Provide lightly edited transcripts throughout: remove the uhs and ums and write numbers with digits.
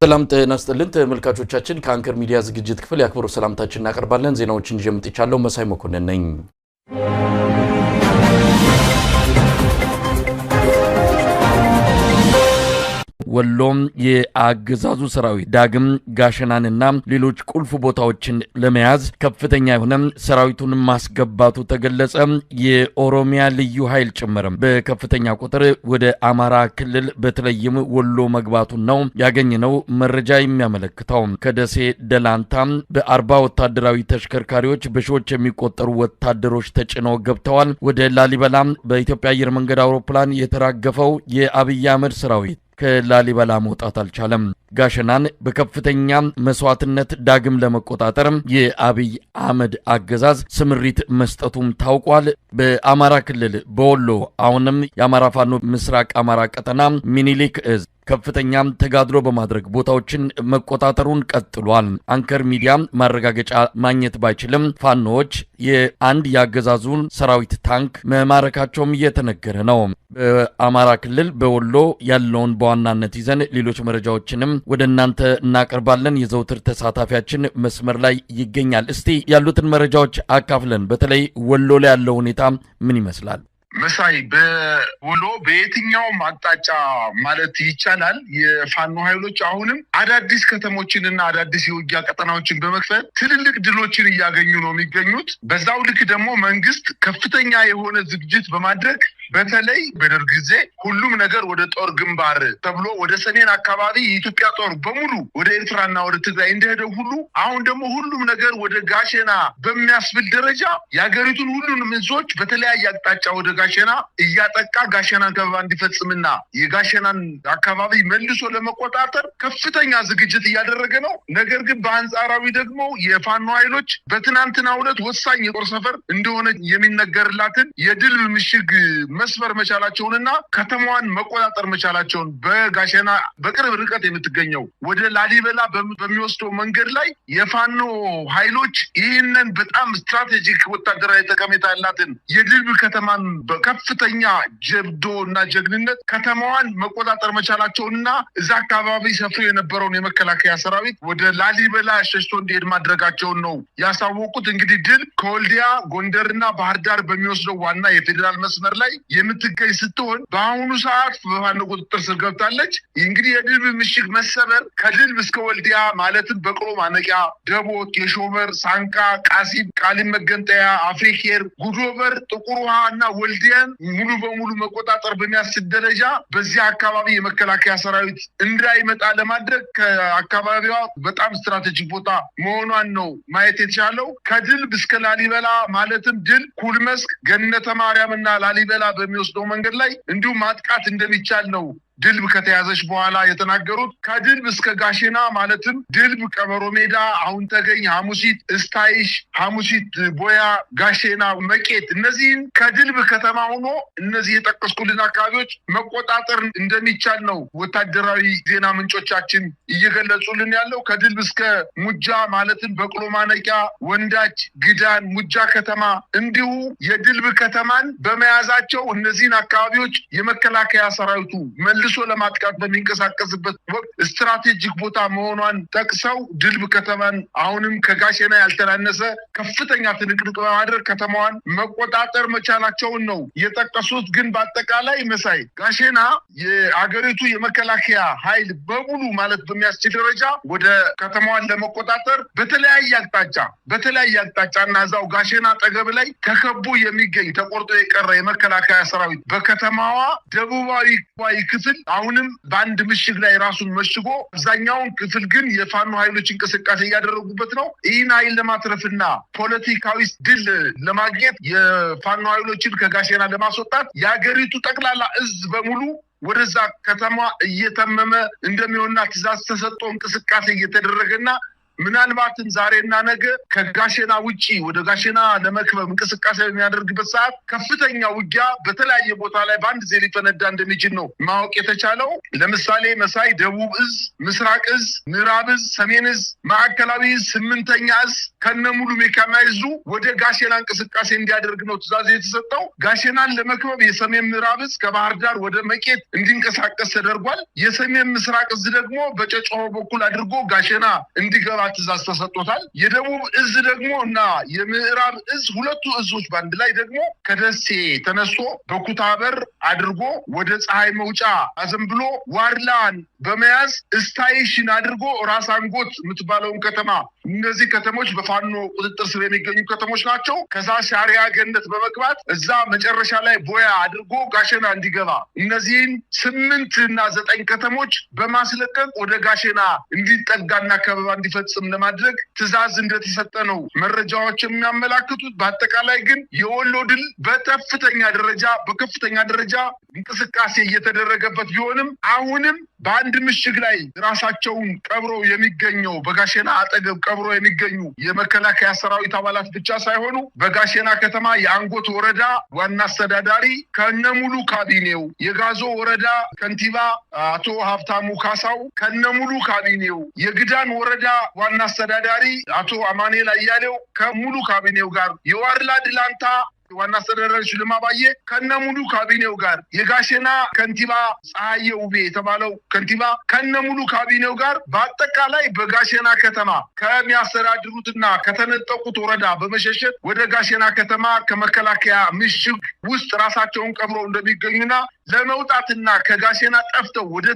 ሰላም ጤና ይስጥልን ተመልካቾቻችን ከአንከር ሚዲያ ዝግጅት ክፍል ያክብሩ ሰላምታችንን እናቀርባለን። ዜናዎችን ጀምጥቻለሁ። መሳይ መኮንን ነኝ። ወሎም የአገዛዙ ሰራዊት ዳግም ጋሸናንና ሌሎች ቁልፍ ቦታዎችን ለመያዝ ከፍተኛ የሆነ ሰራዊቱን ማስገባቱ ተገለጸ። የኦሮሚያ ልዩ ኃይል ጭምርም በከፍተኛ ቁጥር ወደ አማራ ክልል በተለይም ወሎ መግባቱን ነው ያገኘነው መረጃ የሚያመለክተው። ከደሴ ደላንታ በ40 ወታደራዊ ተሽከርካሪዎች በሺዎች የሚቆጠሩ ወታደሮች ተጭነው ገብተዋል። ወደ ላሊበላ በኢትዮጵያ አየር መንገድ አውሮፕላን የተራገፈው የአብይ አህመድ ሰራዊት ከላሊበላ መውጣት አልቻለም። ጋሸናን በከፍተኛ መስዋዕትነት ዳግም ለመቆጣጠር የአብይ አህመድ አገዛዝ ስምሪት መስጠቱም ታውቋል። በአማራ ክልል በወሎ አሁንም የአማራ ፋኖ ምስራቅ አማራ ቀጠና ሚኒሊክ እዝ ከፍተኛ ተጋድሎ በማድረግ ቦታዎችን መቆጣጠሩን ቀጥሏል። አንከር ሚዲያ ማረጋገጫ ማግኘት ባይችልም ፋኖዎች የአንድ ያገዛዙን ሰራዊት ታንክ መማረካቸውም እየተነገረ ነው። በአማራ ክልል በወሎ ያለውን በዋናነት ይዘን ሌሎች መረጃዎችንም ወደ እናንተ እናቀርባለን። የዘውትር ተሳታፊያችን መስመር ላይ ይገኛል። እስቲ ያሉትን መረጃዎች አካፍለን። በተለይ ወሎ ላይ ያለው ሁኔታ ምን ይመስላል? መሳይ በወሎ በየትኛውም አቅጣጫ ማለት ይቻላል የፋኖ ኃይሎች አሁንም አዳዲስ ከተሞችንና አዳዲስ የውጊያ ቀጠናዎችን በመክፈት ትልልቅ ድሎችን እያገኙ ነው የሚገኙት። በዛው ልክ ደግሞ መንግስት ከፍተኛ የሆነ ዝግጅት በማድረግ በተለይ በደርግ ጊዜ ሁሉም ነገር ወደ ጦር ግንባር ተብሎ ወደ ሰሜን አካባቢ የኢትዮጵያ ጦር በሙሉ ወደ ኤርትራና ወደ ትግራይ እንደሄደው ሁሉ አሁን ደግሞ ሁሉም ነገር ወደ ጋሸና በሚያስብል ደረጃ የሀገሪቱን ሁሉንም እዞች በተለያየ አቅጣጫ ወደ ጋሸና እያጠቃ ጋሸናን ከበባ እንዲፈጽምና የጋሸናን አካባቢ መልሶ ለመቆጣጠር ከፍተኛ ዝግጅት እያደረገ ነው። ነገር ግን በአንጻራዊ ደግሞ የፋኖ ኃይሎች በትናንትናው ዕለት ወሳኝ የጦር ሰፈር እንደሆነ የሚነገርላትን የድልብ ምሽግ መስበር መቻላቸውንና ከተማዋን መቆጣጠር መቻላቸውን በጋሸና በቅርብ ርቀት የምትገኘው ወደ ላሊበላ በሚወስደው መንገድ ላይ የፋኖ ኃይሎች ይህንን በጣም ስትራቴጂክ ወታደራዊ ጠቀሜታ ያላትን የድልብ ከተማን በከፍተኛ ጀብዶ እና ጀግንነት ከተማዋን መቆጣጠር መቻላቸውንና እዛ አካባቢ ሰፍሮ የነበረውን የመከላከያ ሰራዊት ወደ ላሊበላ ሸሽቶ እንዲሄድ ማድረጋቸውን ነው ያሳወቁት። እንግዲህ ድል ከወልዲያ ጎንደርና ባህር ዳር በሚወስደው ዋና የፌዴራል መስመር ላይ የምትገኝ ስትሆን በአሁኑ ሰዓት በፋኖ ቁጥጥር ስር ገብታለች። እንግዲህ የድልብ ምሽግ መሰበር ከድልብ እስከ ወልዲያ ማለትም በቅሎ ማነቂያ፣ ደቦት፣ የሾበር፣ ሳንቃ፣ ቃሊም መገንጠያ፣ አፍሪኬር፣ ጉዶበር፣ ጥቁር ውሃ እና ወልዲያን ሙሉ በሙሉ መቆጣጠር በሚያስችል ደረጃ በዚህ አካባቢ የመከላከያ ሰራዊት እንዳይመጣ ለማድረግ ከአካባቢዋ በጣም ስትራቴጂክ ቦታ መሆኗን ነው ማየት የተቻለው። ከድልብ እስከ ላሊበላ ማለትም ድል፣ ኩልመስክ፣ ገነተ ማርያም እና ላሊበላ በሚወስደው መንገድ ላይ እንዲሁም ማጥቃት እንደሚቻል ነው ድልብ ከተያዘች በኋላ የተናገሩት። ከድልብ እስከ ጋሸና ማለትም ድልብ፣ ቀበሮ ሜዳ፣ አሁን ተገኝ፣ ሐሙሲት፣ እስታይሽ፣ ሐሙሲት፣ ቦያ፣ ጋሸና፣ መቄት እነዚህን ከድልብ ከተማ ሆኖ እነዚህ የጠቀስኩልን አካባቢዎች መቆጣጠር እንደሚቻል ነው ወታደራዊ ዜና ምንጮቻችን እየገለጹልን ያለው። ከድልብ እስከ ሙጃ ማለትም በቅሎ ማነቂያ፣ ወንዳች፣ ግዳን፣ ሙጃ ከተማ እንዲሁ የድልብ ከተማን በመያዛቸው እነዚህን አካባቢዎች የመከላከያ ሰራዊቱ መልሶ ለማጥቃት በሚንቀሳቀስበት ወቅት ስትራቴጂክ ቦታ መሆኗን ጠቅሰው ድልብ ከተማን አሁንም ከጋሸና ያልተናነሰ ከፍተኛ ትንቅንቅ በማድረግ ከተማዋን መቆጣጠር መቻላቸውን ነው የጠቀሱት። ግን በአጠቃላይ መሳይ ጋሸና የአገሪቱ የመከላከያ ኃይል በሙሉ ማለት በሚያስችል ደረጃ ወደ ከተማዋን ለመቆጣጠር በተለያየ አቅጣጫ እና እዛው ጋሸና አጠገብ ላይ ተከቦ የሚገኝ ተቆርጦ የቀረ የመከላከያ ሰራዊት በከተማዋ ደቡባዊ ክፍል አሁንም በአንድ ምሽግ ላይ ራሱን መሽጎ አብዛኛውን ክፍል ግን የፋኖ ኃይሎች እንቅስቃሴ እያደረጉበት ነው። ይህን ኃይል ለማትረፍና ፖለቲካዊ ድል ለማግኘት የፋኖ ኃይሎችን ከጋሸና ለማስወጣት የሀገሪቱ ጠቅላላ እዝ በሙሉ ወደዛ ከተማ እየተመመ እንደሚሆንና ትእዛዝ ተሰጥቶ እንቅስቃሴ እየተደረገና ምናልባትም ዛሬና ነገ ከጋሸና ውጪ ወደ ጋሸና ለመክበብ እንቅስቃሴ የሚያደርግበት ሰዓት ከፍተኛ ውጊያ በተለያየ ቦታ ላይ በአንድ ጊዜ ሊፈነዳ እንደሚችል ነው ማወቅ የተቻለው። ለምሳሌ መሳይ ደቡብ እዝ፣ ምስራቅ እዝ፣ ምዕራብ እዝ፣ ሰሜን እዝ፣ ማዕከላዊ እዝ፣ 8ኛ እዝ ከነሙሉ ሜካናይዙ ወደ ጋሸና እንቅስቃሴ እንዲያደርግ ነው ትዕዛዝ የተሰጠው። ጋሸናን ለመክበብ የሰሜን ምዕራብ እዝ ከባህር ዳር ወደ መቄት እንዲንቀሳቀስ ተደርጓል። የሰሜን ምስራቅ እዝ ደግሞ በጨጨሆ በኩል አድርጎ ጋሸና እንዲገባ ትዕዛዝ ተሰጥቶታል። የደቡብ እዝ ደግሞ እና የምዕራብ እዝ ሁለቱ እዞች ባንድ ላይ ደግሞ ከደሴ ተነስቶ በኩታበር አድርጎ ወደ ፀሐይ መውጫ አዘንብሎ ዋርላን በመያዝ ስታይሽን አድርጎ ራስ አንጎት የምትባለውን ከተማ እነዚህ ከተሞች በፋኖ ቁጥጥር ስር የሚገኙ ከተሞች ናቸው። ከዛ ሻሪያ ገነት በመግባት እዛ መጨረሻ ላይ ቦያ አድርጎ ጋሸና እንዲገባ እነዚህን 8 እና 9 ከተሞች በማስለቀቅ ወደ ጋሸና እንዲጠጋና ከበባ እንዲፈጽም ለማድረግ ትዕዛዝ እንደተሰጠ ነው መረጃዎች የሚያመላክቱት። በአጠቃላይ ግን የወሎ ድል በከፍተኛ ደረጃ እንቅስቃሴ እየተደረገበት ቢሆንም አሁንም በአንድ ምሽግ ላይ ራሳቸውን ቀብረው የሚገኘው በጋሸና አጠገብ ቀብረው የሚገኙ የመከላከያ ሰራዊት አባላት ብቻ ሳይሆኑ በጋሸና ከተማ የአንጎት ወረዳ ዋና አስተዳዳሪ ከነሙሉ ካቢኔው፣ የጋዞ ወረዳ ከንቲባ አቶ ሀብታሙ ካሳው ከነሙሉ ካቢኔው፣ የግዳን ወረዳ ዋና አስተዳዳሪ አቶ አማኑኤል አያሌው ከሙሉ ካቢኔው ጋር፣ የዋርላ ድላንታ ዋና አስተዳዳሪ ሽልማባዬ ከነሙሉ ካቢኔው ጋር፣ የጋሸና ከንቲባ ፀሐዬ ውቤ የተባለው ከንቲባ ከነሙሉ ካቢኔው ጋር በአጠቃላይ በጋሸና ከተማ ከሚያስተዳድሩትና ከተነጠቁት ወረዳ በመሸሸት ወደ ጋሸና ከተማ ከመከላከያ ምሽግ ውስጥ ራሳቸውን ቀብረው እንደሚገኙና ለመውጣትና ከጋሸና ጠፍተው ወደ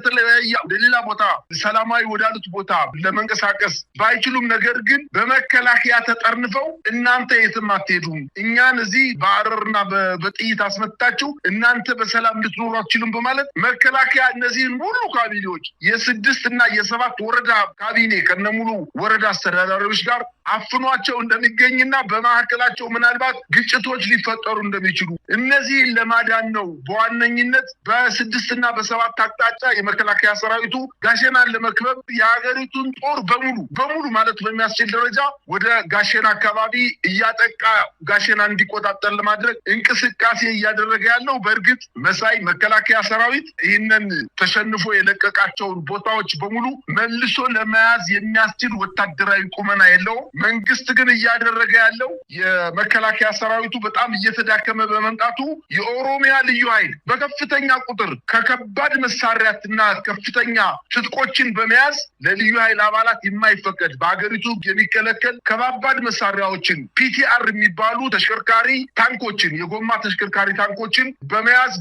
ሌላ ቦታ ሰላማዊ ወዳሉት ቦታ ለመንቀሳቀስ ባይችሉም ነገር ግን በመከላከያ ተጠርንፈው እናንተ የትም አትሄዱም፣ እኛን እዚህ በአረርና በጥይት አስመታችሁ እናንተ በሰላም ልትኖሩ አትችሉም በማለት መከላከያ እነዚህን ሙሉ ካቢኔዎች የ6 እና የ7 ወረዳ ካቢኔ ከነሙሉ ወረዳ አስተዳዳሪዎች ጋር አፍኗቸው እንደሚገኝና በማዕከላቸው ምናልባት ግጭቶች ሊፈጠሩ እንደሚችሉ እነዚህን ለማዳን ነው በዋነኝነት በ6 እና በ7 አቅጣጫ የመከላከያ ሰራዊቱ ጋሸናን ለመክበብ የሀገሪቱን ጦር በሙሉ ማለት በሚያስችል ደረጃ ወደ ጋሸና አካባቢ እያጠቃ ጋሸና እንዲቆጣጠር ለማድረግ እንቅስቃሴ እያደረገ ያለው። በእርግጥ መሳይ መከላከያ ሰራዊት ይህንን ተሸንፎ የለቀቃቸውን ቦታዎች በሙሉ መልሶ ለመያዝ የሚያስችል ወታደራዊ ቁመና የለውም። መንግስት ግን እያደረገ ያለው የመከላከያ ሰራዊቱ በጣም እየተዳከመ በመምጣቱ የኦሮሚያ ልዩ ኃይል በከፍተኛ ቁጥር ከከባድ መሳሪያትና ከፍተኛ ትጥቆችን በመያዝ ለልዩ ኃይል አባላት የማይፈቀድ በአገሪቱ የሚከለከል ከባባድ መሳሪያዎችን ፒቲአር የሚባሉ ተሽከርካሪ ታንኮችን የጎማ ተሽከርካሪ ታንኮችን በመያዝ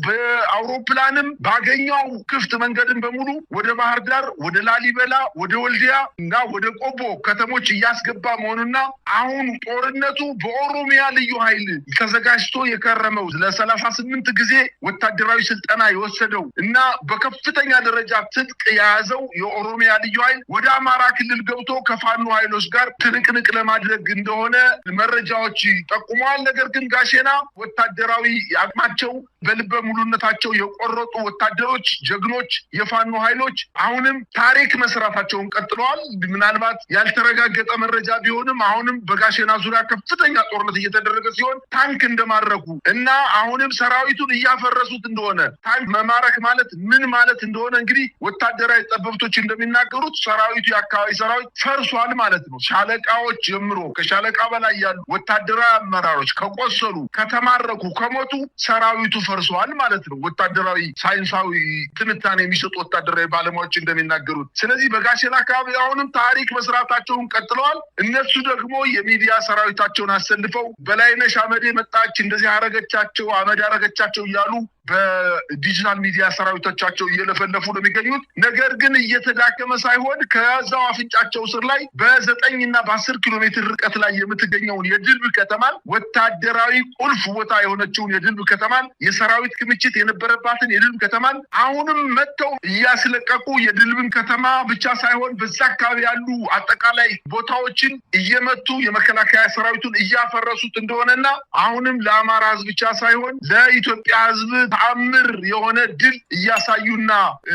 በአውሮፕላንም ባገኘው ክፍት መንገድን በሙሉ ወደ ባህር ዳር፣ ወደ ላሊበላ፣ ወደ ወልዲያ እና ወደ ቆቦ ከተሞች እያስገባ መሆኑና አሁን ጦርነቱ በኦሮሚያ ልዩ ኃይል ተዘጋጅቶ የከረመው ለ38 ጊዜ ወታደራዊ ስልጠና የወሰደው እና በከፍተኛ ደረጃ ትጥቅ የያዘው የኦሮሚያ ልዩ ኃይል ወደ አማራ ክልል ገብቶ ከፋኖ ኃይሎች ጋር ትንቅንቅ ለማድረግ እንደሆነ መረጃዎች ጠቁመዋል። ነገር ግን ጋሸና ወታደራዊ አቅማቸው በልበ ሙሉነታቸው የቆረጡ ወታደሮች ጀግኖች የፋኖ ኃይሎች አሁንም ታሪክ መስራታቸውን ቀጥለዋል። ምናልባት ያልተረጋገጠ መረጃ ቢሆንም አሁንም በጋሸና ዙሪያ ከፍተኛ ጦርነት እየተደረገ ሲሆን ታንክ እንደማረኩ እና አሁንም ሰራዊቱን እያፈረሱት እንደሆነ ታንክ መማረክ ማለት ምን ማለት እንደሆነ እንግዲህ ወታደራዊ ጠበብቶች እንደሚናገሩት ሰራዊቱ የአካባቢ ሰራዊት ፈርሷል ማለት ነው። ሻለቃዎች ጀምሮ ከሻለቃ በላይ ያሉ ወታደራዊ አመራሮች ከቆሰሉ፣ ከተማረኩ፣ ከሞቱ ሰራዊቱ ፈርሷል ማለት ነው። ወታደራዊ ሳይንሳዊ ትንታኔ የሚሰጡ ወታደራዊ ባለሙያዎች እንደሚናገሩት። ስለዚህ በጋሸና አካባቢ አሁንም ታሪክ መስራታቸውን ቀጥለዋል። እነሱ ደግሞ የሚዲያ ሰራዊታቸውን አሰልፈው በላይነሽ አመዴ መጣች እንደዚህ አረገቻቸው አመድ አረገቻቸው እያሉ በዲጂታል ሚዲያ ሰራዊቶቻቸው እየለፈለፉ ነው የሚገኙት። ነገር ግን እየተዳከመ ሳይሆን ከዛው አፍንጫቸው ስር ላይ በ9 እና በ10 ኪሎ ሜትር ርቀት ላይ የምትገኘውን የድልብ ከተማን ወታደራዊ ቁልፍ ቦታ የሆነችውን የድልብ ከተማን የሰራዊት ክምችት የነበረባትን የድልብ ከተማን አሁንም መጥተው እያስለቀቁ የድልብን ከተማ ብቻ ሳይሆን በዛ አካባቢ ያሉ አጠቃላይ ቦታዎችን እየመቱ የመከላከያ ሰራዊቱን እያፈረሱት እንደሆነና አሁንም ለአማራ ህዝብ ብቻ ሳይሆን ለኢትዮጵያ ህዝብ ተአምር የሆነ ድል እያሳዩና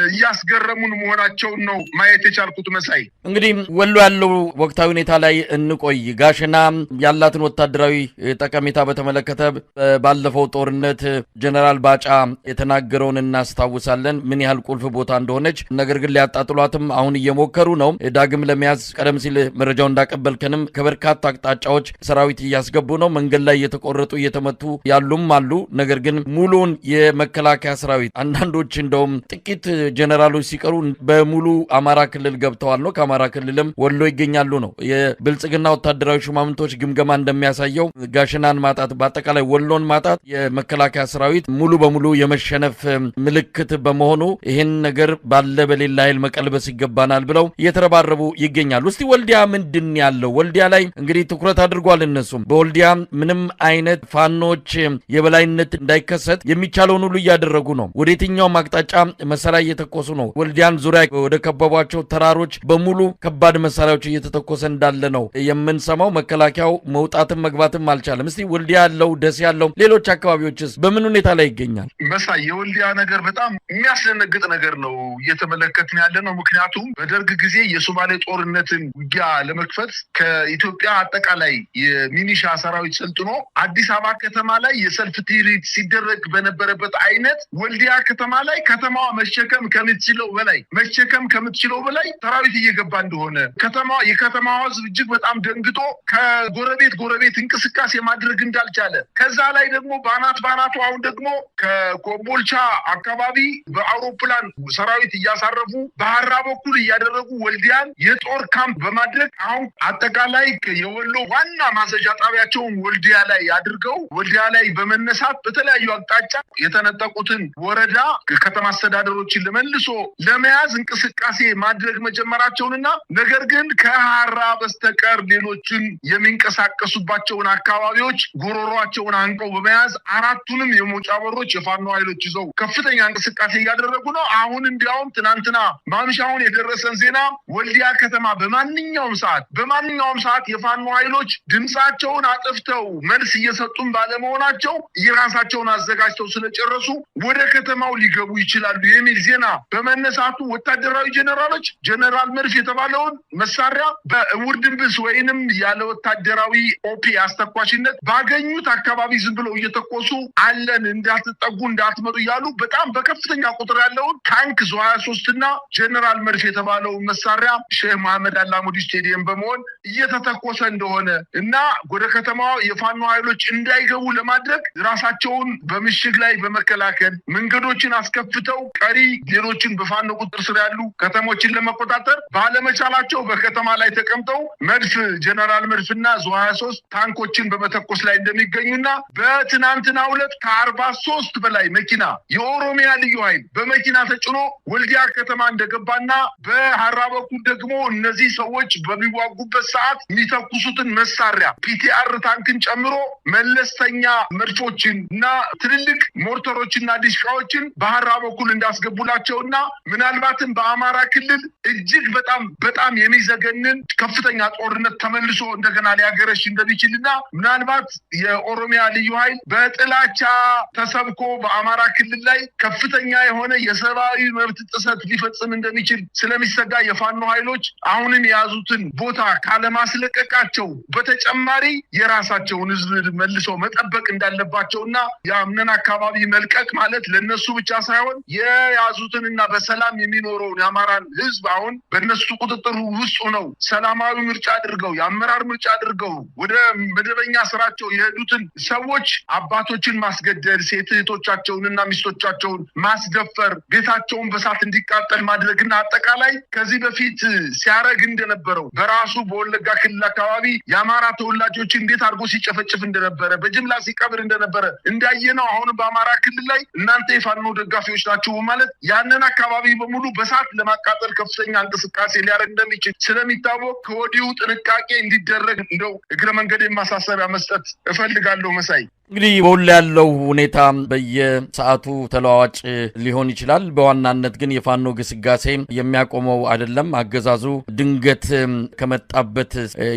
እያስገረሙን መሆናቸውን ነው ማየት የቻልኩት። መሳይ እንግዲህ ወሎ ያለው ወቅታዊ ሁኔታ ላይ እንቆይ። ጋሸና ያላትን ወታደራዊ ጠቀሜታ በተመለከተ ባለፈው ጦርነት ጀነራል ባጫ የተናገረውን እናስታውሳለን፣ ምን ያህል ቁልፍ ቦታ እንደሆነች። ነገር ግን ሊያጣጥሏትም አሁን እየሞከሩ ነው። ዳግም ለመያዝ ቀደም ሲል መረጃው እንዳቀበልከንም ከበርካታ አቅጣጫዎች ሰራዊት እያስገቡ ነው። መንገድ ላይ እየተቆረጡ እየተመቱ ያሉም አሉ። ነገር ግን ሙሉን የመከላከያ ሰራዊት አንዳንዶች እንደውም ጥቂት ጀነራሎች ሲቀሩ በሙሉ አማራ ክልል ገብተዋል ነው። ከአማራ ክልልም ወሎ ይገኛሉ ነው። የብልጽግና ወታደራዊ ሹማምንቶች ግምገማ እንደሚያሳየው ጋሸናን ማጣት፣ በአጠቃላይ ወሎን ማጣት የመከላከያ ሰራዊት ሙሉ በሙሉ የመሸነፍ ምልክት በመሆኑ ይህን ነገር ባለ በሌላ ኃይል መቀልበስ ይገባናል ብለው እየተረባረቡ ይገኛሉ። እስቲ ወልዲያ ምንድን ያለው? ወልዲያ ላይ እንግዲህ ትኩረት አድርጓል። እነሱም በወልዲያ ምንም አይነት ፋኖች የበላይነት እንዳይከሰት የሚቻለውን ሁሉ እያደረጉ ነው። ወደ የትኛውም አቅጣጫ መሳሪያ እየተኮሱ ነው። ወልዲያን ዙሪያ ወደ ከበቧቸው ተራሮች በሙሉ ከባድ መሳሪያዎች እየተተኮሰ እንዳለ ነው የምንሰማው። መከላከያው መውጣትም መግባትም አልቻለም። እስቲ ወልዲያ ያለው፣ ደስ ያለው፣ ሌሎች አካባቢዎችስ በምን ሁኔታ ላይ ይገኛል? መሳይ የወልዲያ ነገር በጣም የሚያስደነግጥ ነገር ነው እየተመለከትን ያለ ነው። ምክንያቱም በደርግ ጊዜ የሶማሌ ጦርነትን ውጊያ ለመክፈት ከኢትዮጵያ አጠቃላይ የሚኒሻ ሰራዊት ሰልጥኖ አዲስ አበባ ከተማ ላይ የሰልፍ ትርኢት ሲደረግ በነበረበት አይነት ወልዲያ ከተማ ላይ ከተማዋ መሸከም ከምትችለው በላይ ሰራዊት እየገባ እንደሆነ የከተማዋ ህዝብ እጅግ በጣም ደንግጦ ከጎረቤት እንቅስቃሴ ማድረግ እንዳልቻለ፣ ከዛ ላይ ደግሞ ባናቱ አሁን ደግሞ ከኮምቦልቻ አካባቢ በአውሮፕላን ሰራዊት እያሳረፉ በሐራ በኩል እያደረጉ ወልዲያን የጦር ካምፕ በማድረግ አሁን አጠቃላይ የወሎ ዋና ማዘዣ ጣቢያቸውን ወልዲያ ላይ አድርገው ወልዲያ ላይ በመነሳት በተለያዩ አቅጣጫ የተነጠቁትን ወረዳ ከተማ አስተዳደሮችን ለመልሶ ለመያዝ እንቅስቃሴ ማድረግ መጀመራቸውንና ነገር ግን ከሐራ በስተቀር ሌሎችን የሚንቀሳቀሱባቸውን አካባቢዎች ጎሮሯቸውን አንቀው በመያዝ አራቱንም የመውጫ በሮች የፋኖ ኃይሎች ይዘው ከፍተኛ እንቅስቃሴ እያደረጉ ነው። አሁን እንዲያውም ትናንትና ማምሻውን የደረሰን ዜና ወልዲያ ከተማ በማንኛውም ሰዓት የፋኖ ኃይሎች ድምጻቸውን አጥፍተው መልስ እየሰጡን ባለመሆናቸው የራሳቸውን አዘጋጅተው ስለጨረሱ ወደ ከተማው ሊገቡ ይችላሉ የሚል ዜና በመነሳቱ ወታደራዊ ጀነራሎች ጀነራል መርፍ የተባለውን መሳሪያ በእውር ድንብስ ወይንም ያለ ወታደራዊ ኦፒ አስተኳሽነት ባገኙት አካባቢ ዝም ብለው እየተኮሱ አለን እንዳትጠጉ እንዳትመጡ እያሉ በጣም በከፍተኛ ቁጥር ያለውን ታንክ ዙ 23 እና ጀነራል መርፍ የተባለው መሳሪያ ሼህ መሐመድ አላሙዲ ስቴዲየም በመሆን እየተተኮሰ እንደሆነ እና ወደ ከተማው የፋኖ ኃይሎች እንዳይገቡ ለማድረግ ራሳቸውን በምሽግ ላይ በመከላከል መንገዶችን አስከፍተው ቀሪ ሌሎችን በፋኖ ቁጥጥር ስር ያሉ ከተሞችን ለመቆጣጠር ባለመቻላቸው በከተማ ላይ ተቀምጠው መድፍ ጀነራል መድፍና ዙ 23 ታንኮችን በመተኮስ ላይ እንደሚገኙና በትናንትናው ዕለት ከ43 በላይ መኪና የኦሮሚያ ልዩ ኃይል በመኪና ተጭኖ ወልዲያ ከተማ እንደገባና በሐራ በኩል ደግሞ እነዚህ ሰዎች በሚዋጉበት ሰዓት የሚተኩሱትን መሳሪያ ፒቲአር ታንክን ጨምሮ መለስተኛ መድፎችን እና ትልልቅ ሞርተሮችና ዲሽቃዎችን በሐራ በኩል እንዳስገቡላቸውና ምናልባትም በአማራ ክልል እጅግ በጣም የሚዘገንን ከፍተኛ ጦርነት ተመልሶ እንደገና ሊያገረሽ እንደሚችልና ምናልባት የኦሮሚያ ልዩ ኃይል በጥላቻ ተሰብኮ በአማራ ክልል ላይ ከፍተኛ የሆነ የሰብአዊ መብት ጥሰት ሊፈጽም እንደሚችል ስለሚሰጋ የፋኖ ኃይሎች አሁንም የያዙትን ቦታ ካለማስለቀቃቸው በተጨማሪ የራሳቸውን ህዝብ መልሰው መጠበቅ እንዳለባቸውና የአምነን አካባቢ መልቀቅ ማለት ለነሱ ብቻ ሳይሆን የያዙትንና በሰላም የሚኖረውን የአማራን ህዝብ አሁን በእነሱ ቁጥጥር ውስጥ ነው ሰላማዊ ምርጫ አድርገው የአመራር ምርጫ አድርገው ወደ መደበኛ ስራቸው የሄዱትን ሰዎች አባቶችን ማስገደል፣ ሴት እህቶቻቸውንና ሚስቶቻቸውን ማስደፈር፣ ቤታቸውን በሳት እንዲቃጠል ማድረግና አጠቃላይ ከዚህ በፊት ሲያረግ እንደነበረው በራሱ በወለጋ ክልል አካባቢ የአማራ ተወላጆች እንዴት አድርጎ ሲጨፈጭፍ እንደነበረ በጅምላ ሲቀብር እንደነበረ እንዳየነው አሁን በአማራ ክልል ላይ እናንተ የፋኖ ደጋፊዎች ናችሁ ማለት ያንን አካባቢ በሙሉ በሳት ለማቃጠል ከፍተኛ እንቅስቃሴ ሊያደርግ እንደሚችል ስለሚታወቅ ከወዲሁ ጥንቃቄ እንዲደረግ እንደው እግረ መንገድ ማሳሰቢያ መስጠት እፈልጋለሁ። መሳይ እንግዲህ በሁሉ ያለው ሁኔታ በየሰዓቱ ተለዋዋጭ ሊሆን ይችላል። በዋናነት ግን የፋኖ ግስጋሴ የሚያቆመው አይደለም። አገዛዙ ድንገት ከመጣበት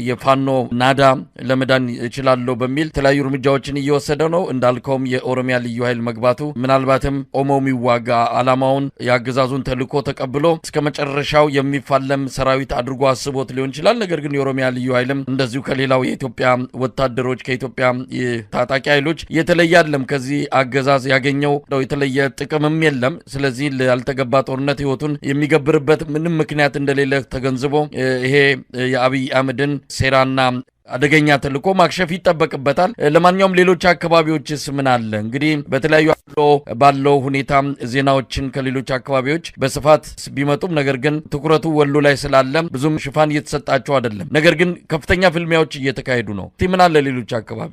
የፋኖ ናዳ ለመዳን ይችላልው በሚል ተለያዩ እርምጃዎችን እየወሰደ ነው። እንዳልከውም የኦሮሚያ ልዩ ኃይል መግባቱ ምናልባትም ቆሞም ይዋጋ አላማውን ያገዛዙን ተልኮ ተቀብሎ እስከ መጨረሻው የሚፋለም ሰራዊት አድርጎ አስቦት ሊሆን ይችላል። ነገር ግን የኦሮሚያ ልዩ ኃይልም እንደዚሁ ከሌላው የኢትዮጵያ ወታደሮች ከኢትዮጵያ የታጣቂ ኃይሎች የተለየ አይደለም። ከዚህ አገዛዝ ያገኘው የተለየ ጥቅምም የለም። ስለዚህ ያልተገባ ጦርነት ህይወቱን የሚገብርበት ምንም ምክንያት እንደሌለ ተገንዝቦ ይሄ የአብይ አህመድን ሴራና አደገኛ ተልኮ ማክሸፍ ይጠበቅበታል። ለማንኛውም ሌሎች አካባቢዎችስ ምን አለ? እንግዲህ በተለያዩ ባለው ሁኔታ ዜናዎችን ከሌሎች አካባቢዎች በስፋት ቢመጡም ነገር ግን ትኩረቱ ወሎ ላይ ስላለ ብዙም ሽፋን እየተሰጣቸው አይደለም። ነገር ግን ከፍተኛ ፍልሚያዎች እየተካሄዱ ነው። ምን አለ ሌሎች አካባቢ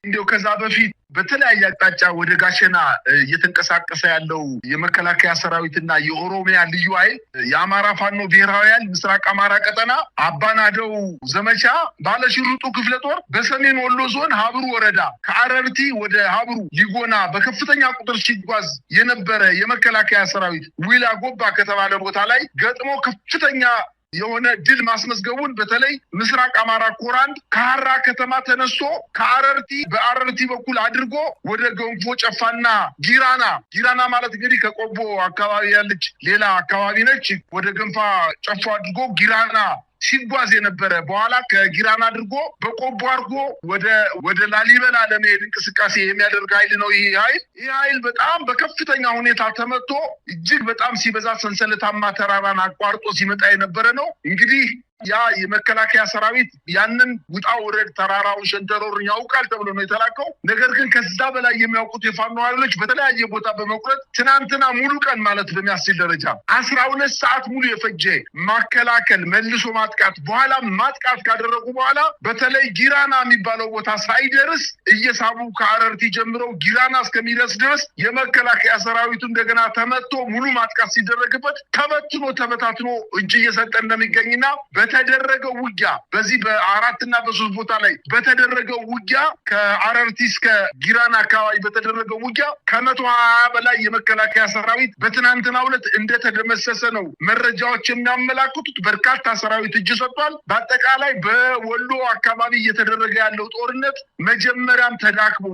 እንዲያው ከዛ በፊት በተለያየ አቅጣጫ ወደ ጋሸና እየተንቀሳቀሰ ያለው የመከላከያ ሰራዊትና የኦሮሚያ ልዩ ኃይል የአማራ ፋኖ ብሔራዊ ኃይል ምስራቅ አማራ ቀጠና አባናደው ዘመቻ ባለሽርጡ ክፍለ ጦር በሰሜን ወሎ ዞን ሀብሩ ወረዳ ከአረርቲ ወደ ሀብሩ ሊጎና በከፍተኛ ቁጥር ሲጓዝ የነበረ የመከላከያ ሰራዊት ዊላ ጎባ ከተባለ ቦታ ላይ ገጥሞ ከፍተኛ የሆነ ድል ማስመዝገቡን በተለይ ምስራቅ አማራ ኮራንድ ከሐራ ከተማ ተነስቶ በአረርቲ በኩል አድርጎ ወደ ገንፎ ጨፋና ጊራና ማለት እንግዲህ ከቆቦ አካባቢ ያለች ሌላ አካባቢ ነች። ወደ ገንፋ ጨፋ አድርጎ ጊራና ሲጓዝ የነበረ በኋላ ከጊራና አድርጎ በቆቦ አድርጎ ወደ ላሊበላ ለመሄድ እንቅስቃሴ የሚያደርግ ኃይል ነው። ይህ ኃይል በጣም በከፍተኛ ሁኔታ ተመቶ እጅግ በጣም ሲበዛ ሰንሰለታማ ተራራን አቋርጦ ሲመጣ የነበረ ነው። እንግዲህ ያ የመከላከያ ሰራዊት ያንን ውጣ ውረድ ተራራውን ሸንተረሩን ያውቃል ተብሎ ነው የተላከው። ነገር ግን ከዛ በላይ የሚያውቁት የፋኖ ኃይሎች በተለያየ ቦታ በመቁረጥ ትናንትና ሙሉ ቀን ማለት በሚያስችል ደረጃ 12 ሰዓት ሙሉ የፈጀ ማከላከል መልሶ ማጥቃት በኋላ ማጥቃት ካደረጉ በኋላ በተለይ ጊራና የሚባለው ቦታ ሳይደርስ እየሳቡ ከአረርቲ ጀምረው ጊራና እስከሚደርስ ድረስ የመከላከያ ሰራዊቱ እንደገና ተመቶ ሙሉ ማጥቃት ሲደረግበት ተበታትኖ እጅ እየሰጠ እንደሚገኝና በተደረገው ውጊያ በዚህ በአራትና በሶስት ቦታ ላይ በተደረገው ውጊያ ከአረርቲ እስከ ጊራና አካባቢ በተደረገው ውጊያ ከ120 በላይ የመከላከያ ሰራዊት በትናንትናው ዕለት እንደተደመሰሰ ነው መረጃዎች የሚያመላክቱት። በርካታ ሰራዊት እጅ ሰጥቷል። በአጠቃላይ በወሎ አካባቢ እየተደረገ ያለው ጦርነት መጀመሪያም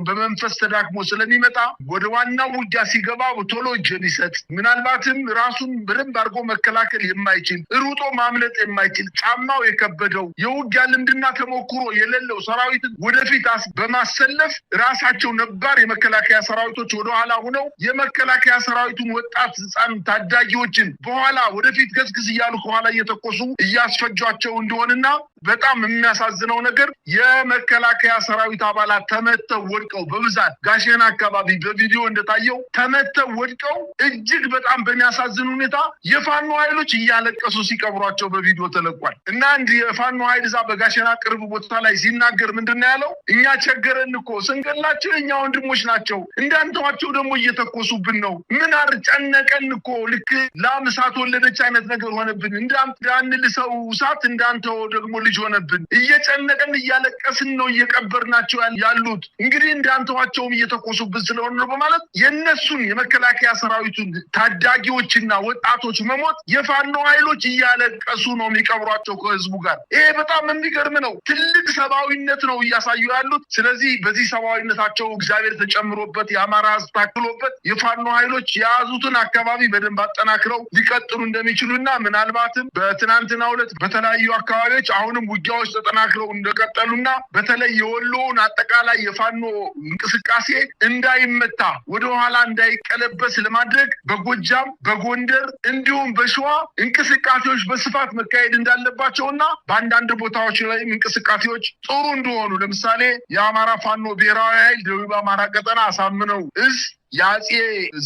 በመንፈስ ተዳክሞ ስለሚመጣ ወደ ዋናው ውጊያ ሲገባ ቶሎ እጅ ሊሰጥ ምናልባትም ራሱን በደንብ አድርጎ መከላከል የማይችል ሩጦ ማምለጥ የማይችል ጫማው የከበደው የውጊያ ልምድና ተሞክሮ የሌለው ሰራዊትን ወደፊት በማሰለፍ ራሳቸው ነባር የመከላከያ ሰራዊቶች ወደኋላ ሆነው የመከላከያ ሰራዊቱን ወጣት ህፃን ታዳጊዎችን በኋላ ወደፊት ገዝግዝ እያሉ ከኋላ እየተኮሱ እያስፈጇቸው እንደሆነና በጣም የሚያሳዝነው ነገር የመከላከያ ሰራዊት አባላት ተመተው ወድቀው በብዛት ጋሸና አካባቢ በቪዲዮ እንደታየው ተመተው ወድቀው እጅግ በጣም በሚያሳዝን ሁኔታ የፋኖ ኃይሎች እያለቀሱ ሲቀብሯቸው በቪዲዮ ተለቋል። እና አንድ የፋኖ ኃይል እዛ በጋሸና ቅርብ ቦታ ላይ ሲናገር ምንድነው ያለው? እኛ ቸገረን እኮ ስንገላቸው የኛ ወንድሞች ናቸው፣ እንዳንተዋቸው ደግሞ እየተኮሱብን ነው። ምን አርጨነቀን እኮ ልክ ላምሳት ወለደች አይነት ነገር ሆነብን። እንዳንልሰው እሳት እንዳንተው ደግሞ ልጅ ሆነብን። እየጨነቀን እያለቀስን ነው እየቀበርናቸው ያሉት። እንግዲህ እንዳንተዋቸውም እየተኮሱብን ስለሆነ ነው በማለት የነሱን የመከላከያ ሰራዊቱን ታዳጊዎችና ወጣቶች መሞት የፋኖ ኃይሎች እያለቀሱ ነው የሚቀብሯቸው ከህዝቡ ጋር። ይሄ በጣም የሚገርም ነው። ትልቅ ሰብአዊነት ነው እያሳዩ ያሉት። ስለዚህ በዚህ ሰብአዊነታቸው እግዚአብሔር ተጨምሮበት የአማራ ህዝብ ታክሎበት የፋኖ ኃይሎች የያዙትን አካባቢ በደንብ አጠናክረው ሊቀጥሉ እንደሚችሉና ምናልባትም በትናንትናው ዕለት በተለያዩ አካባቢዎች አሁንም ውጊያዎች ተጠናክረው እንደቀጠሉና በተለይ የወሎውን አጠቃላይ የፋኖ እንቅስቃሴ እንዳይመታ ወደኋላ እንዳይቀለበስ ለማድረግ በጎጃም በጎንደር እንዲሁም በሸዋ እንቅስቃሴዎች በስፋት መካሄድ እንዳለባቸውና በአንዳንድ ቦታዎች ላይ እንቅስቃሴዎች ጥሩ እንደሆኑ ለምሳሌ የአማራ ፋኖ ብሔራዊ ኃይል ደቡብ አማራ ቀጠና አሳምነው እዝ የአጼ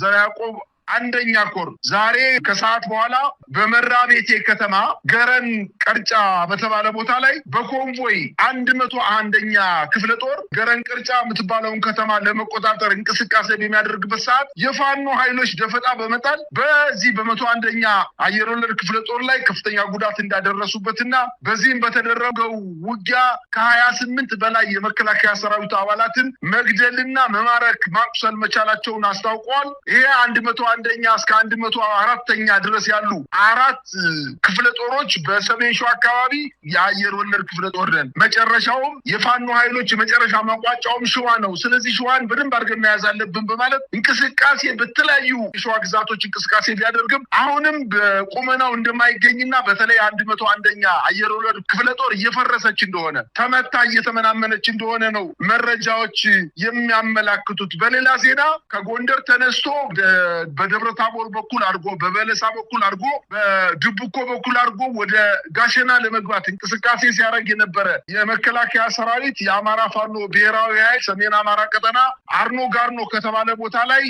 ዘርዓ ያዕቆብ አንደኛ ኮር ዛሬ ከሰዓት በኋላ በመራቤቴ ከተማ ገረን ቀርጫ በተባለ ቦታ ላይ በኮንቮይ 101ኛ ክፍለ ጦር ገረን ቀርጫ የምትባለውን ከተማ ለመቆጣጠር እንቅስቃሴ በሚያደርግበት ሰዓት የፋኖ ኃይሎች ደፈጣ በመጣል በዚህ በ101ኛ አየር ወለድ ክፍለ ጦር ላይ ከፍተኛ ጉዳት እንዳደረሱበትና በዚህም በተደረገው ውጊያ ከ28 በላይ የመከላከያ ሰራዊት አባላትን መግደልና መማረክ ማቁሰል መቻላቸውን አስታውቀዋል። ይሄ 101ኛ እስከ 104ኛ ድረስ ያሉ 4 ክፍለ ጦሮች በሰሜን ሸዋ አካባቢ የአየር ወለድ ክፍለ ጦር ነን። መጨረሻውም የፋኖ ኃይሎች የመጨረሻ ማቋጫውም ሸዋ ነው። ስለዚህ ሸዋን በደንብ አድርገን መያዝ አለብን በማለት እንቅስቃሴ በተለያዩ ሸዋ ግዛቶች እንቅስቃሴ ቢያደርግም አሁንም በቁመናው እንደማይገኝና በተለይ 101ኛ አየር ወለድ ክፍለ ጦር እየፈረሰች እንደሆነ ተመታ እየተመናመነች እንደሆነ ነው መረጃዎች የሚያመላክቱት። በሌላ ዜና ከጎንደር ተነስቶ በደብረ ታቦር በኩል አድርጎ በበለሳ በኩል አድርጎ በድብኮ በኩል አድርጎ ወደ ጋሸና ለመግባት እንቅስቃሴ ሲያደርግ የነበረ የመከላከያ ሰራዊት የአማራ ፋኖ ብሔራዊ ኃይል ሰሜን አማራ ቀጠና አርኖ ጋርኖ ከተባለ ቦታ ላይ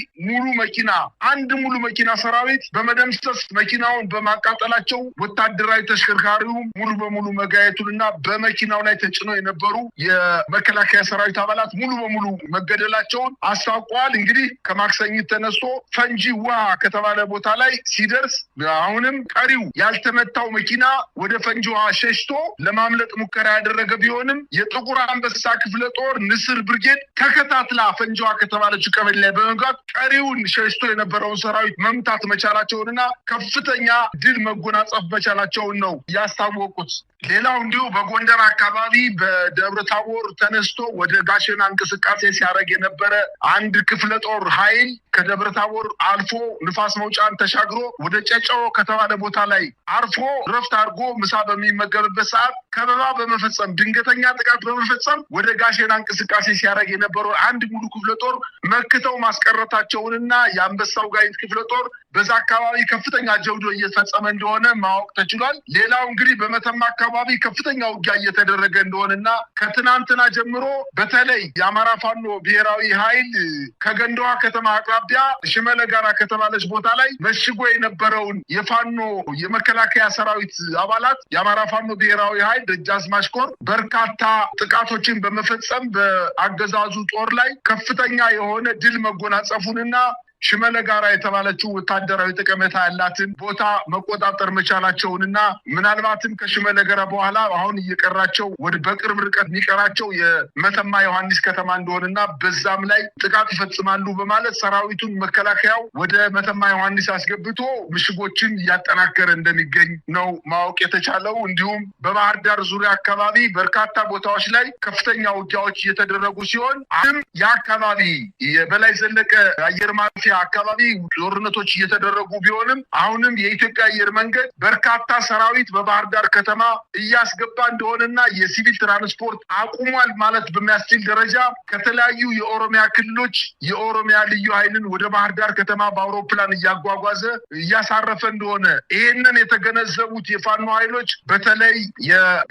አንድ ሙሉ መኪና ሰራዊት በመደምሰስ መኪናውን በማቃጠላቸው ወታደራዊ ተሽከርካሪው ሙሉ በሙሉ መጋየቱንና በመኪናው ላይ ተጭነው የነበሩ የመከላከያ ሰራዊት አባላት ሙሉ በሙሉ መገደላቸውን አስታውቀዋል። እንግዲህ ከማክሰኝት ተነስቶ ፈንጂ ውሃ ከተባለ ቦታ ላይ ሲደርስ አሁንም ቀሪው ያልተመታው መኪና ወደ ፈንጂ ውሃ ሸሽቶ ለማምለጥ ሙከራ ያደረገ ቢሆንም የጥቁር አንበሳ ክፍለ ጦር ንስር ብርጌድ ተከታትላ ፈንጂ ውሃ ከተባለችው ቀበሌ ላይ በመግባት ቀሪውን ሸሽቶ የነበረውን ሰራዊት መምታት መቻላቸውንና ከፍተኛ ድል መጎናጸፍ መቻላቸውን ነው ያስታወቁት። ሌላው እንዲሁ በጎንደር አካባቢ በደብረ ታቦር ተነስቶ ወደ ጋሸና እንቅስቃሴ ሲያደርግ የነበረ አንድ ክፍለ ጦር ኃይል ከደብረ ታቦር አልፎ ንፋስ መውጫን ተሻግሮ ወደ ጨጨው ከተባለ ቦታ ላይ አርፎ ረፍት አድርጎ ምሳ በሚመገብበት ሰዓት ከበባ በመፈጸም ድንገተኛ ጥቃት በመፈጸም ወደ ጋሸና እንቅስቃሴ ሲያደርግ የነበረው አንድ ሙሉ ክፍለ ጦር መክተው ማስቀረታቸውንና የአንበሳው ጋይንት ክፍለ ጦር በዛ አካባቢ ከፍተኛ ጀብዶ እየፈጸመ እንደሆነ ማወቅ ተችሏል። ሌላው እንግዲህ በመተማ አካባቢ ከፍተኛ ውጊያ እየተደረገ እንደሆነና ከትናንትና ጀምሮ በተለይ የአማራ ፋኖ ብሔራዊ ኃይል ከገንዳዋ ከተማ አቅራቢያ ሽመለ ጋራ ከተባለች ቦታ ላይ መሽጎ የነበረውን የፋኖ የመከላከያ ሰራዊት አባላት የአማራ ፋኖ ብሔራዊ ኃይል ደጃዝማች ኮር በርካታ ጥቃቶችን በመፈጸም በአገዛዙ ጦር ላይ ከፍተኛ የሆነ ድል መጎናጸፉንና ሽመለ ጋራ የተባለችው ወታደራዊ ጠቀሜታ ያላትን ቦታ መቆጣጠር መቻላቸውንና ምናልባትም ከሽመለ ጋራ በኋላ አሁን እየቀራቸው ወደ በቅርብ ርቀት የሚቀራቸው የመተማ ዮሐንስ ከተማ እንደሆነና በዛም ላይ ጥቃት ይፈጽማሉ በማለት ሰራዊቱን መከላከያው ወደ መተማ ዮሐንስ አስገብቶ ምሽጎችን እያጠናከረ እንደሚገኝ ነው ማወቅ የተቻለው። እንዲሁም በባህር ዳር ዙሪያ አካባቢ በርካታ ቦታዎች ላይ ከፍተኛ ውጊያዎች እየተደረጉ ሲሆን አሁንም የአካባቢ የበላይ ዘለቀ አየር ማረፊያ አካባቢ ጦርነቶች እየተደረጉ ቢሆንም አሁንም የኢትዮጵያ አየር መንገድ በርካታ ሰራዊት በባህር ዳር ከተማ እያስገባ እንደሆነና የሲቪል ትራንስፖርት አቁሟል ማለት በሚያስችል ደረጃ ከተለያዩ የኦሮሚያ ክልሎች የኦሮሚያ ልዩ ኃይልን ወደ ባህር ዳር ከተማ በአውሮፕላን እያጓጓዘ እያሳረፈ እንደሆነ ይሄንን የተገነዘቡት የፋኖ ኃይሎች በተለይ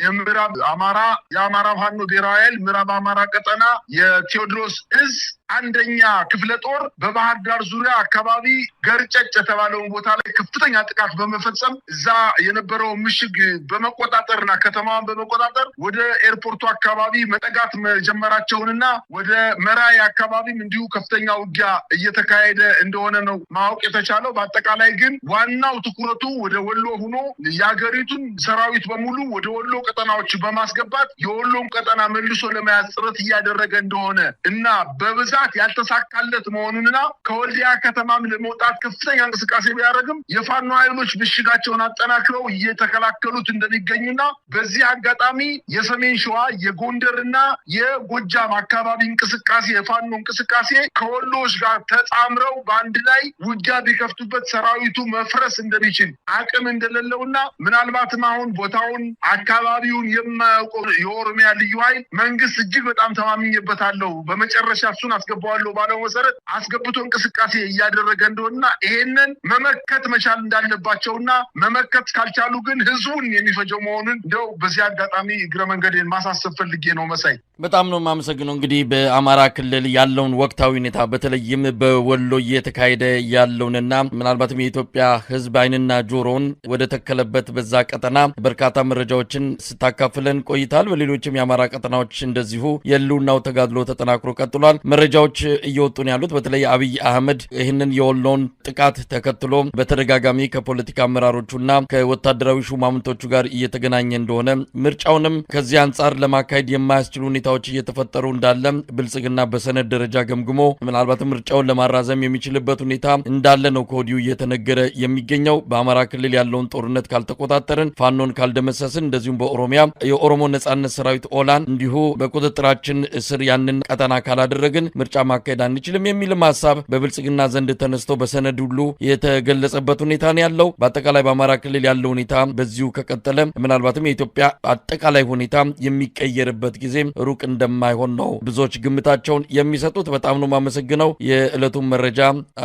የምዕራብ አማራ የአማራ ፋኖ ብሔራዊ ኃይል ምዕራብ አማራ ቀጠና የቴዎድሮስ እዝ አንደኛ ክፍለ ጦር በባህር ዳር ዙሪያ አካባቢ ገርጨጭ የተባለውን ቦታ ላይ ከፍተኛ ጥቃት በመፈጸም እዛ የነበረው ምሽግ በመቆጣጠርና ከተማዋን በመቆጣጠር ወደ ኤርፖርቱ አካባቢ መጠጋት መጀመራቸውንና ወደ መራይ አካባቢም እንዲሁ ከፍተኛ ውጊያ እየተካሄደ እንደሆነ ነው ማወቅ የተቻለው። በአጠቃላይ ግን ዋናው ትኩረቱ ወደ ወሎ ሆኖ የሀገሪቱን ሰራዊት በሙሉ ወደ ወሎ ቀጠናዎች በማስገባት የወሎን ቀጠና መልሶ ለመያዝ ጥረት እያደረገ እንደሆነ እና በብዛ ያልተሳካለት መሆኑንና ከወልዲያ ከተማም ለመውጣት ከፍተኛ እንቅስቃሴ ቢያደርግም የፋኖ ኃይሎች ምሽጋቸውን አጠናክረው እየተከላከሉት እንደሚገኙና በዚህ አጋጣሚ የሰሜን ሸዋ የጎንደርና የጎጃም አካባቢ እንቅስቃሴ የፋኖ እንቅስቃሴ ከወሎች ጋር ተጣምረው በአንድ ላይ ውጊያ ቢከፍቱበት ሰራዊቱ መፍረስ እንደሚችል አቅም እንደሌለውና ምናልባትም አሁን ቦታውን አካባቢውን የማያውቀው የኦሮሚያ ልዩ ኃይል መንግስት እጅግ በጣም ተማምኜበታለሁ በመጨረሻ እሱን አስገባዋለሁ ባለው መሰረት አስገብቶ እንቅስቃሴ እያደረገ እንደሆነና ይሄንን መመከት መቻል እንዳለባቸውና መመከት ካልቻሉ ግን ህዝቡን የሚፈጀው መሆኑን እንደው በዚህ አጋጣሚ እግረ መንገዴን ማሳሰብ ፈልጌ ነው። መሳይ በጣም ነው የማመሰግነው። እንግዲህ በአማራ ክልል ያለውን ወቅታዊ ሁኔታ በተለይም በወሎ እየተካሄደ ያለውንና ምናልባትም የኢትዮጵያ ህዝብ አይንና ጆሮውን ወደ ተከለበት በዛ ቀጠና በርካታ መረጃዎችን ስታካፍለን ቆይታል። በሌሎችም የአማራ ቀጠናዎች እንደዚሁ የህልውናው ተጋድሎ ተጠናክሮ ቀጥሏል። መረጃዎች እየወጡ ነው ያሉት። በተለይ አብይ አህመድ ይህንን የወሎን ጥቃት ተከትሎ በተደጋጋሚ ከፖለቲካ አመራሮቹና ከወታደራዊ ሹማምንቶቹ ጋር እየተገናኘ እንደሆነ ምርጫውንም ከዚህ አንጻር ለማካሄድ የማያስችሉ ሁኔታዎች እየተፈጠሩ እንዳለ ብልጽግና በሰነድ ደረጃ ገምግሞ ምናልባትም ምርጫውን ለማራዘም የሚችልበት ሁኔታ እንዳለ ነው ከወዲሁ እየተነገረ የሚገኘው። በአማራ ክልል ያለውን ጦርነት ካልተቆጣጠርን፣ ፋኖን ካልደመሰስን፣ እንደዚሁም በኦሮሚያ የኦሮሞ ነጻነት ሰራዊት ኦላን እንዲሁ በቁጥጥራችን ስር ያንን ቀጠና ካላደረግን ምርጫ ማካሄድ አንችልም የሚልም ሀሳብ በብልጽግና ዘንድ ተነስቶ በሰነድ ሁሉ የተገለጸበት ሁኔታ ነው ያለው። በአጠቃላይ በአማራ ክልል ያለው ሁኔታ በዚሁ ከቀጠለ ምናልባትም የኢትዮጵያ አጠቃላይ ሁኔታ የሚቀየርበት ጊዜ ሩቅ እንደማይሆን ነው ብዙዎች ግምታቸውን የሚሰጡት። በጣም ነው የማመሰግነው። የዕለቱን መረጃ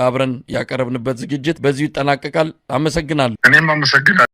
አብረን ያቀረብንበት ዝግጅት በዚሁ ይጠናቀቃል። አመሰግናለሁ። እኔም አመሰግናለሁ።